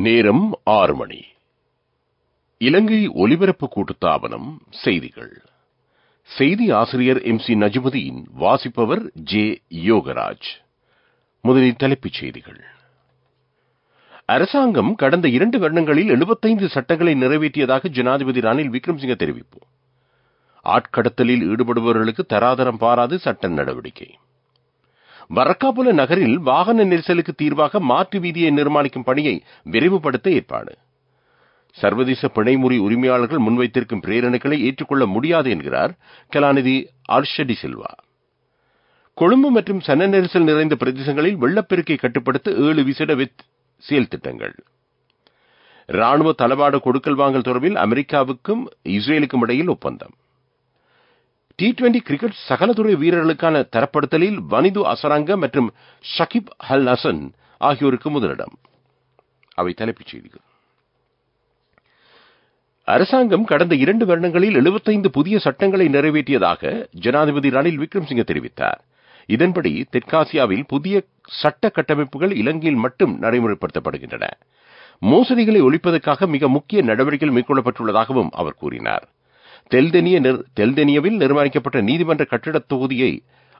நேரம் 6 மணி. இலங்கை ஒலிபரப்பு கூட்டுத்தாபனம் செய்திகள். செய்தி ஆசிரியர் MC நஜ்முதீன், வாசிப்பவர் J. யோகராஜ். முதலில் தலைப்புச் செய்திகள். அரசாங்கம் கடந்த 2 வருடங்களில் 75 சட்டங்களை நிறைவேற்றியதாக ஜனாதிபதி ரணில் விக்ரமசிங்க தெரிவிப்பு. ஆட்கடத்தலில் ஈடுபடுபவர்களுக்கு தராதரம் பாராது சட்ட நடவடிக்கை. வரக்காபுல நகரில் வாகன நெரிசலுக்கு தீர்வாக மாற்று வீதியை நிர்மாணிக்கும் பணியை விரைவுபடுத்த ஏற்பாடு. சர்வதேச பிணைமுறி உரிமையாளர்கள் முன்வைத்திருக்கும் பிரேரணைகளை ஏற்றுக்கொள்ள முடியாது என்கிறார் கலாநிதி ஹர்ஷ டி சில்வா. கொழும்பு மற்றும் சன நெரிசல் நிறைந்த பிரதேசங்களில் வெள்ளப்பெருக்கை கட்டுப்படுத்த 7 விசேட செயல் திட்டங்கள். ராணுவ தளவாட கொடுக்கல் வாங்கல் தொடர்பில் அமெரிக்காவுக்கும் இஸ்ரேலுக்கும் இடையில் ஒப்பந்தம். T20 கிரிக்கெட் சகலதுறை வீரர்களுக்கான தரப்படுத்தலில் வனிது அசரங்க மற்றும் ஷகிப் அல் ஹசன் ஆகியோருக்கு முதலிடம். அவை தலைப்புச் செய்திகள். அரசாங்கம் கடந்த 2 வருடங்களில் 75 புதிய சட்டங்களை நிறைவேற்றியதாக ஜனாதிபதி ரணில் விக்ரமசிங்க தெரிவித்தார். இதன்படி தெற்காசியாவில் புதிய சட்ட கட்டமைப்புகள் இலங்கையில் மட்டும் நடைமுறைப்படுத்தப்படுகின்றன. மோசடிகளை ஒழிப்பதற்காக மிக முக்கிய நடவடிக்கைகள் மேற்கொள்ளப்பட்டுள்ளதாகவும் அவர் கூறினார். தெல்தெனியவில் நிர்மாணிக்கப்பட்ட நீதிமன்ற கட்டிடத் தொகுதியை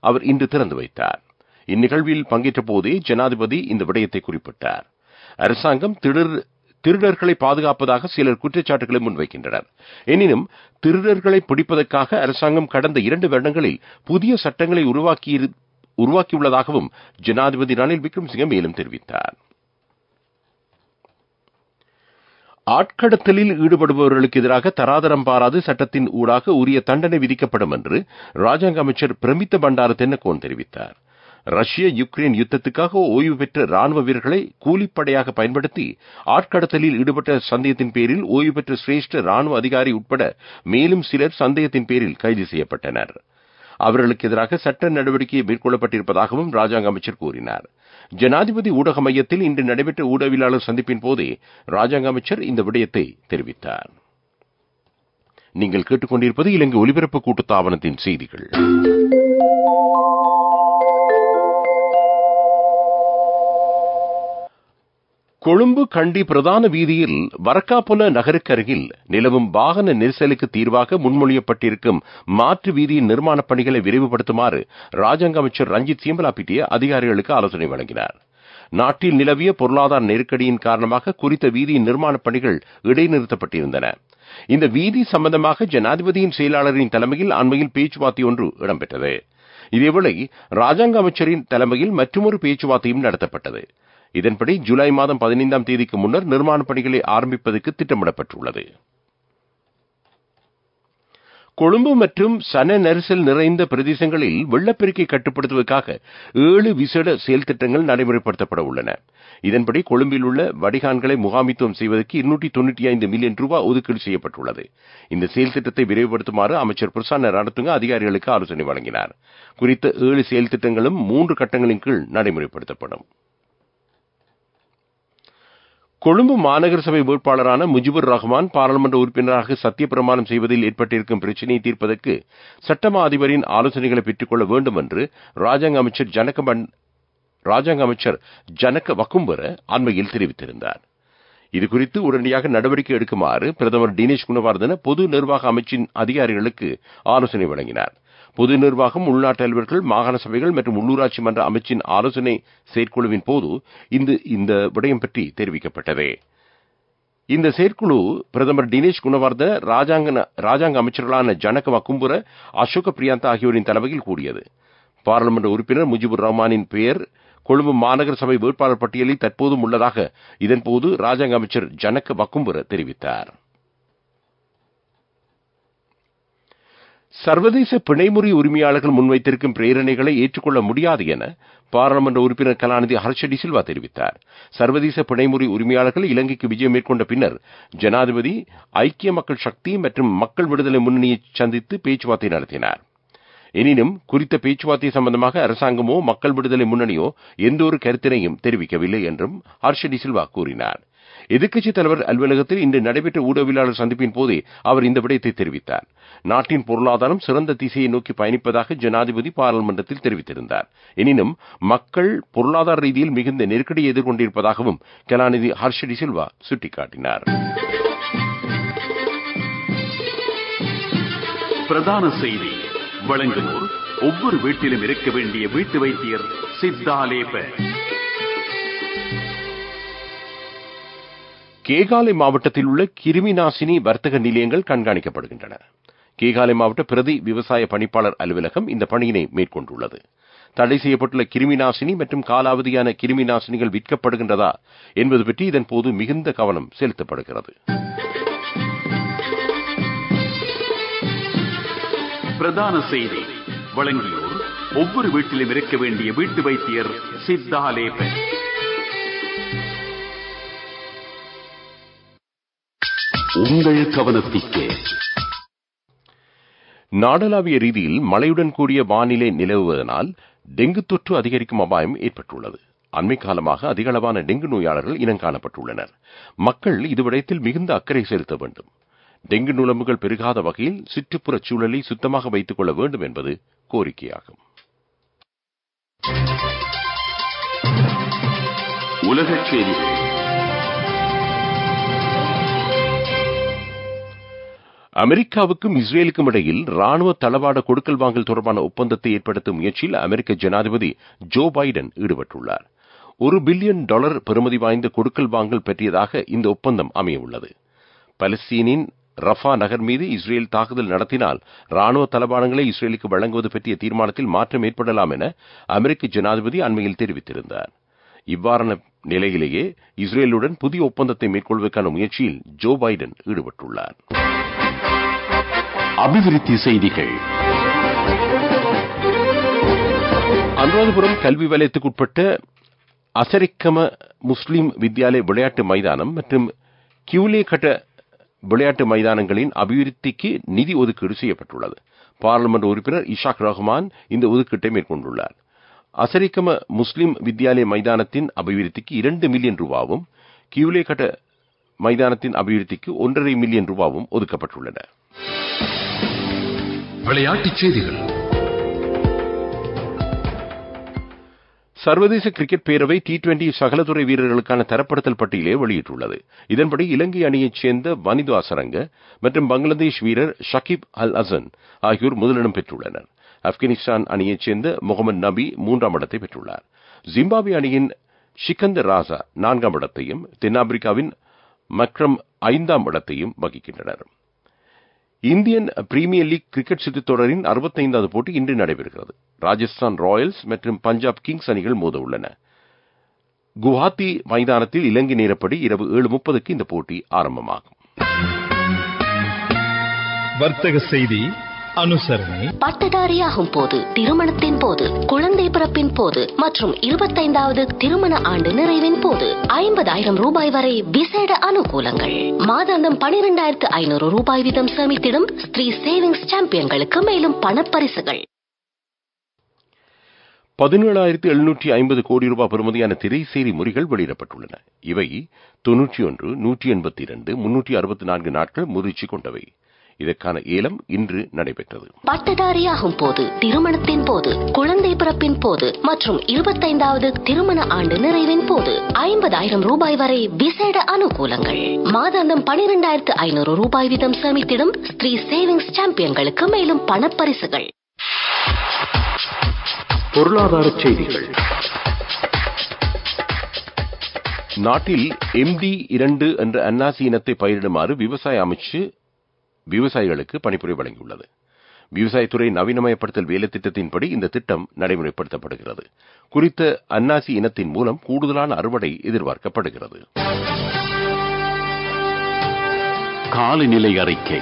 அவர் இன்று திறந்து வைத்தார். இந்நிகழ்வில் பங்கேற்ற போதே ஜனாதிபதி இந்த விடயத்தை குறிப்பிட்டார். அரசாங்கம் திருடர்களை பாதுகாப்பதாக சிலர் குற்றச்சாட்டுகளை முன்வைக்கின்றனர். எனினும் திருடர்களை பிடிப்பதற்காக அரசாங்கம் கடந்த 2 வருடங்களில் புதிய சட்டங்களை உருவாக்கியுள்ளதாகவும் ஜனாதிபதி ரணில் விக்ரமசிங்க மேலும் தெரிவித்தார். ஆட்கடத்தலில் ஈடுபடுபவர்களுக்கு எதிராக தராதரம் பாராது சட்டத்தின் ஊடாக உரிய தண்டனை விதிக்கப்படும் என்று ராஜாங்க அமைச்சர் பிரமித்த பண்டார தென்னகோன் தெரிவித்தார். ரஷ்ய யுக்ரைன் யுத்தத்துக்காக ஓய்வு பெற்ற ராணுவ வீரர்களை கூலிப்படையாக பயன்படுத்தி ஆட்கடத்தலில் ஈடுபட்ட சந்தேகத்தின் பேரில் ஓய்வு பெற்ற சிரேஷ்ட ராணுவ அதிகாரி உட்பட மேலும் சிலர் சந்தேகத்தின் பேரில் கைது செய்யப்பட்டனர். அவர்களுக்கு எதிராக சட்ட நடவடிக்கை மேற்கொள்ளப்பட்டிருப்பதாகவும் ராஜாங்க அமைச்சர் கூறினார். ஜனாதிபதி ஊடக மையத்தில் இன்று நடைபெற்ற ஊடகவியலாளர் சந்திப்பின் போதே ராஜாங்க அமைச்சர் இந்த விடயத்தை தெரிவித்தார். நீங்கள் கேட்டுக்கொண்டிருப்பது இலங்கை ஒலிபரப்பு கூட்டுத்தாபனத்தின் செய்திகள். கொழும்பு கண்டி பிரதான வீதியில் வரக்காபுல நகருக்கு அருகில் நிலவும் வாகன நெரிசலுக்கு தீர்வாக முன்மொழியப்பட்டிருக்கும் மாற்று வீதியின் நிர்மாணப் பணிகளை விரைவுபடுத்துமாறு ராஜாங்க அமைச்சர் ரஞ்சித் சியம்பலாபிட்டிய அதிகாரிகளுக்கு ஆலோசனை வழங்கினார். நாட்டில் நிலவிய பொருளாதார நெருக்கடியின் காரணமாக குறித்த வீதியின் நிர்மாணப் பணிகள் இடைநிறுத்தப்பட்டிருந்தன. இந்த வீதி சம்பந்தமாக ஜனாதிபதியின் செயலாளரின் தலைமையில் அண்மையில் பேச்சுவார்த்தை ஒன்று இடம்பெற்றது. இதேவேளை ராஜாங்க அமைச்சரின் தலைமையில் மற்றொரு பேச்சுவார்த்தையும் நடத்தப்பட்டது. இதன்படி ஜூலை மாதம் 15ஆம் தேதிக்கு முன்னர் நிர்மாணப் பணிகளை ஆரம்பிப்பதற்கு திட்டமிடப்பட்டுள்ளது. கொழும்பு மற்றும் சன நெரிசல் நிறைந்த பிரதேசங்களில் வெள்ளப்பெருக்கை கட்டுப்படுத்துவதற்காக 7 விசேட செயல் திட்டங்கள் நடைமுறைப்படுத்தப்பட உள்ளன. இதன்படி கொழும்பில் உள்ள வடிகான்களை முகாமித்துவம் செய்வதற்கு 295 மில்லியன் ரூபாய் ஒதுக்கீடு செய்யப்பட்டுள்ளது. இந்த செயல் திட்டத்தை விரைவுபடுத்துமாறு அமைச்சர் பிரசன்ன ரணதுங்க அதிகாரிகளுக்கு ஆலோசனை வழங்கினார். குறித்த 7 செயல் திட்டங்களும் 3 கட்டங்களின் கீழ் நடைமுறைப்படுத்தப்படும். கொழும்பு மாநகர சபை வேட்பாளரான முஜிபுர் ரஹ்மான் பாராளுமன்ற உறுப்பினராக சத்தியப்பிரமாணம் செய்வதில் ஏற்பட்டிருக்கும் பிரச்சினையை தீர்ப்பதற்கு சட்டமா அதிபரின் ஆலோசனைகளை பெற்றுக் கொள்ள வேண்டும் என்று ராஜாங்க அமைச்சர் ஜனக வக்கும்பர அண்மையில் தெரிவித்திருந்தார். இதுகுறித்து உடனடியாக நடவடிக்கை எடுக்குமாறு பிரதமர் தினேஷ் குணவர்தன பொது நிர்வாக அமைச்சின் அதிகாரிகளுக்கு ஆலோசனை வழங்கினார். பொது நிர்வாகம், உள்நாட்டு அலுவலர்கள், மாகாண சபைகள் மற்றும் உள்ளூராட்சி மன்ற அமைச்சின் ஆலோசனை செயற்குழுவின் போது இந்த விடயம் பற்றி தெரிவிக்கப்பட்டது. இந்த செயற்குழு பிரதமர் தினேஷ் குணவர்தன, ராஜாங்க அமைச்சர்களான ஜனக வக்கும்புர, அசோக பிரியாந்தா ஆகியோரின் தலைமையில் கூடியது. பாராளுமன்ற உறுப்பினர் முஜிபுர் ரஹ்மானின் பெயர் கொழும்பு மாநகர சபை வேட்பாளர் பட்டியலில் தற்போதும் உள்ளதாக இதன்போது ராஜாங்க அமைச்சர் ஜனக வக்கும்புர தெரிவித்தார். சர்வதேச பிணைமுறி உரிமையாளர்கள் முன்வைத்திருக்கும் பிரேரணைகளை ஏற்றுக்கொள்ள முடியாது என பாராளுமன்ற உறுப்பினர் கலாநிதி ஹர்ஷ டி சில்வா தெரிவித்தார். சர்வதேச பிணைமுறி உரிமையாளர்கள் இலங்கைக்கு விஜயம் மேற்கொண்ட பின்னர் ஜனாதிபதி ஐக்கிய மக்கள் சக்தி மற்றும் மக்கள் விடுதலை முன்னணியை சந்தித்து பேச்சுவார்த்தை நடத்தினார். எனினும் குறித்த பேச்சுவார்த்தை சம்பந்தமாக அரசாங்கமோ மக்கள் விடுதலை முன்னணியோ எந்த ஒரு கருத்தினையும் தெரிவிக்கவில்லை என்றும் ஹர்ஷ டி சில்வா கூறினார். எதிர்க்கட்சித் தலைவர் அலுவலகத்தில் இன்று நடைபெற்ற ஊடகவியலாளர் சந்திப்பின் போதே அவர் இந்த விடயத்தை தெரிவித்தார். நாட்டின் பொருளாதாரம் சிறந்த திசையை நோக்கி பயணிப்பதாக ஜனாதிபதி பாராளுமன்றத்தில் தெரிவித்திருந்தார். எனினும் மக்கள் பொருளாதார ரீதியில் மிகுந்த நெருக்கடியை எதிர்கொண்டிருப்பதாகவும் கலாநிதி ஹர்ஷ டி சில்வா சுட்டிக்காட்டினார். பிரதான செய்தி வழங்குவோர் ஒவ்வொரு வீட்டிலும் இருக்க வேண்டிய வீட்டு வைத்தியர் சித்தாலேப. கேகாலை மாவட்டத்தில் உள்ள கிருமி நாசினி வர்த்தக நிலையங்கள் கண்காணிக்கப்படுகின்றன. கேகாலை மாவட்ட பிரதி விவசாய பணிப்பாளர் அலுவலகம் இந்த பணியினை மேற்கொண்டுள்ளது. தடை செய்யப்பட்டுள்ள கிருமி நாசினி மற்றும் காலாவதியான கிருமி நாசினிகள் விற்கப்படுகின்றதா என்பது பற்றி இதன் போது மிகுந்த கவனம் செலுத்தப்படுகிறது. பிரதான செய்தி வழங்கியோர் ஒவ்வொரு வீட்டிலும் இருக்க வேண்டிய வீட்டு வைத்தியர் சித்தாலேப. உங்கள் கவனத்திற்கு நாடளாவிய ரீதியில் மழையுடன் கூடிய வானிலை நிலவுவதனால் டெங்கு தொற்று அதிகரிக்கும் அபாயம் ஏற்பட்டுள்ளது. அண்மை காலமாக அதிகளவான டெங்கு நோயாளர்கள் இனம் காணப்பட்டுள்ளனர். மக்கள் இதுவிடத்தில் மிகுந்த அக்கறை செலுத்த வேண்டும். டெங்கு நுளம்புகள் பெருகாத வகையில் சுற்றுப்புறச் சூழலை சுத்தமாக வைத்துக் கொள்ள வேண்டும் என்பது கோரிக்கையாகும். உலகச் செய்திகள். அமெரிக்காவுக்கும் இஸ்ரேலுக்கும் இடையில் ராணுவ தளவாட கொடுக்கல் வாங்கல் தொடர்பான ஒப்பந்தத்தை ஏற்படுத்தும் முயற்சியில் அமெரிக்க ஜனாதிபதி ஜோ பைடன் ஈடுபட்டுள்ளார். $1 பில்லியன் பெறுமதி வாய்ந்த கொடுக்கல் வாங்கல் பற்றியதாக இந்த ஒப்பந்தம் அமையவுள்ளது. பலஸ்தீனின் ரஃபா நகர் மீது இஸ்ரேல் தாக்குதல் நடத்தினால் ராணுவ தளவாடங்களை இஸ்ரேலுக்கு வழங்குவது பற்றிய தீர்மானத்தில் மாற்றம் ஏற்படலாம் என அமெரிக்க ஜனாதிபதி அண்மையில் தெரிவித்திருந்தார். இவ்வாறான நிலையிலேயே இஸ்ரேலுடன் புதிய ஒப்பந்தத்தை மேற்கொள்வதற்கான முயற்சியில் ஜோ பைடன் ஈடுபட்டுள்ளார். அபிவிருத்தி செய்திகள். அனுராதபுரம் கல்வி வலயத்துக்குட்பட்ட அசரிக்கம முஸ்லிம் வித்யாலய விளையாட்டு மைதானம் மற்றும் கியூலே கட்ட விளையாட்டு மைதானங்களின் அபிவிருத்திக்கு நிதி ஒதுக்கீடு செய்யப்பட்டுள்ளது. பாராளுமன்ற உறுப்பினர் இஷாக் ரஹ்மான் இந்த ஒதுக்கீட்டை மேற்கொண்டுள்ளார். அசரிக்கம முஸ்லிம் வித்யாலய மைதானத்தின் அபிவிருத்திக்கு 2 மில்லியன் ரூபாவும் கியூலே கட்ட மைதானத்தின் அபிவிருத்திக்கு 1.5 மில்லியன் ரூபாவும் ஒதுக்கப்பட்டுள்ளன. விளையாட்டுச் செய்திகள். சர்வதேச கிரிக்கெட் பேரவை T20 சகலதுறை வீரர்களுக்கான தரப்படுத்தல் பட்டியலை வெளியிட்டுள்ளது. இதன்படி இலங்கை அணியைச் சேர்ந்த வனிது அசரங்க மற்றும் பங்களாதேஷ் வீரர் ஷகிப் அல் ஹசன் ஆகியோர் முதலிடம் பெற்றுள்ளனர். ஆப்கானிஸ்தான் அணியைச் சேர்ந்த முகமது நபி 3ஆம் இடத்தை பெற்றுள்ளார். ஜிம்பாப்வே அணியின் ஷிகந்தர் ராசா 4ஆம் இடத்தையும் தென்னாப்பிரிக்காவின் மக்ரம் 5ஆம் இடத்தையும் வகிக்கின்றனர். இந்தியன் பிரீமியர் லீக் கிரிக்கெட் சுற்றுத் தொடரின் 65வது போட்டி இன்று நடைபெறுகிறது. ராஜஸ்தான் ராயல்ஸ் மற்றும் பஞ்சாப் கிங்ஸ் அணிகள் மோத உள்ளன. குவஹாத்தி மைதானத்தில் இலங்கை நேரப்படி இரவு 7:30க்கு இந்த போட்டி ஆரம்பமாகும். வர்த்தக செய்தி அனுசரணை. பட்டதாரியாகும் போது, திருமணத்தின் போது, குழந்தை பிறப்பின் போது மற்றும் 25வது திருமண ஆண்டு நிறைவின் போது 50,000 ரூபாய் வரை விசேட அனுகூலங்கள். மாதாந்தம் 12,500 ரூபாய் வீதம் சேமித்திடும் ஸ்ரீ சேவிங்ஸ் சாம்பியன்களுக்கு மேலும் பணப்பரிசுகள். 17,750 கோடி ரூபாய் பெறுமதியான திரைசேரி முறிகள் வெளியிடப்பட்டுள்ளன. இவை 91, 182, 364 நாட்கள் முதிர்ச்சி கொண்டவை. இதற்கான ஏலம் இன்று நடைபெற்றது. பட்டதாரியாகும் போது, திருமணத்தின் போது, குழந்தை பிறப்பின் போது மற்றும் 25வது திருமண ஆண்டு நிறைவின் போது 50,000 ரூபாய் வரை விசேட அனுகூலங்கள். மாதாந்தம் 12,500 ரூபாய் வீதம் சேமித்திடும் ஸ்ரீ சேவிங்ஸ் சாம்பியன்களுக்கு மேலும் பணப்பரிசுகள். பொருளாதார செய்திகள். நாட்டில் MD2 என்ற அன்னாசி இனத்தை பயிரிடுமாறு விவசாய அமைச்சு விவசாயிகளுக்கு பணிப்புரை வழங்கியுள்ளது. விவசாயத்துறை நவீனமயப்படுத்தல் வேலை திட்டத்தின்படி இந்த திட்டம் நடைமுறைப்படுத்தப்படுகிறது. குறித்த அன்னாசி இனத்தின் மூலம் கூடுதலான அறுவடை எதிர்பார்க்கப்படுகிறது. காலநிலை அறிக்கை.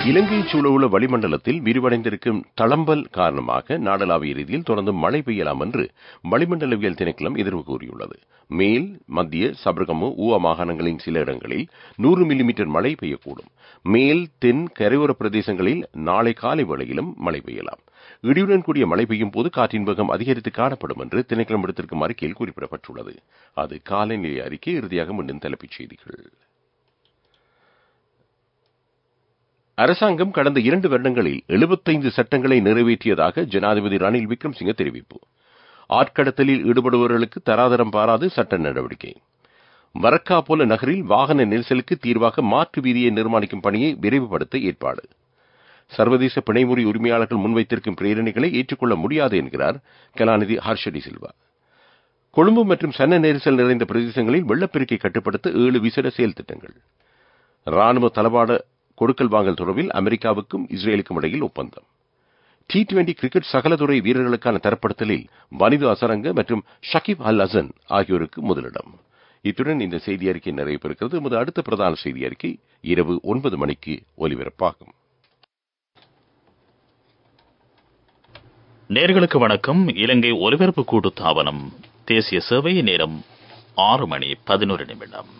இலங்கையை சூழவுள்ள வளிமண்டலத்தில் விரிவடைந்திருக்கும் தளம்பல் காரணமாக நாடளாவிய ரீதியில் தொடர்ந்து மழை பெய்யலாம் என்று வளிமண்டலவியல் திணைக்களம் எதிர்வு கூறியுள்ளது. மேல், மத்திய, சபரகமு, ஊவா மாகாணங்களின் சில இடங்களில் 100 மில்லிமீட்டர் மழை பெய்யக்கூடும். மேல், தென், கரையோர பிரதேசங்களில் நாளை காலை வேளையிலும் மழை பெய்யலாம். இடியுடன் கூடிய மழை பெய்யும் போது காற்றின் வேகம் அதிகரித்து காணப்படும் என்று திணைக்களம் விடுத்திருக்கும் அறிக்கையில் குறிப்பிடப்பட்டுள்ளது. அது காலநிலை அறிக்கை. இறுதியாக மீண்டும் தலைப்புச் செய்திகள். அரசாங்கம் கடந்த 2 வருடங்களில் 75 சட்டங்களை நிறைவேற்றியதாக ஜனாதிபதி ரணில் விக்ரமசிங்க தெரிவிப்பு. ஆட்கடத்தலில் ஈடுபடுபவர்களுக்கு தராதரம் பாராது சட்ட நடவடிக்கை. வரக்காபோல நகரில் வாகன நெரிசலுக்கு தீர்வாக மாற்று வீதியை நிர்மாணிக்கும் பணியை விரைவுபடுத்த ஏற்பாடு. சர்வதேச பிணைமுறி உரிமையாளர்கள் முன்வைத்திருக்கும் பிரேரணைகளை ஏற்றுக்கொள்ள முடியாது என்கிறார் கலாநிதி ஹர்ஷடி சில்வா. கொழும்பு மற்றும் சன்ன நெரிசல் நிறைந்த பிரதேசங்களில் வெள்ளப்பெருக்கை கட்டுப்படுத்த 7 விசேட செயல் திட்டங்கள். ராணுவ தளவாட கொடுக்கல் வாங்கல் தொடர்பில் அமெரிக்காவுக்கும் இஸ்ரேலுக்கும் இடையில் ஒப்பந்தம். T20 கிரிக்கெட் சகலதுறை வீரர்களுக்கான தரப்படுத்தலில் வனிது அசரங்க மற்றும் ஷகிப் அல் ஹசன் ஆகியோருக்கு முதலிடம். இத்துடன் இந்த செய்தி அறிக்கை நிறைவு பெறுகிறது. நமது அடுத்த பிரதான செய்தி அறிக்கை இரவு 9 மணிக்கு ஒலிபரப்பாகும். நேர்களுக்கு வணக்கம். இலங்கை ஒலிபரப்பு கூட்டு தாபனம் தேசிய சேவை நேரம் 6 மணி 11 நிமிடம்.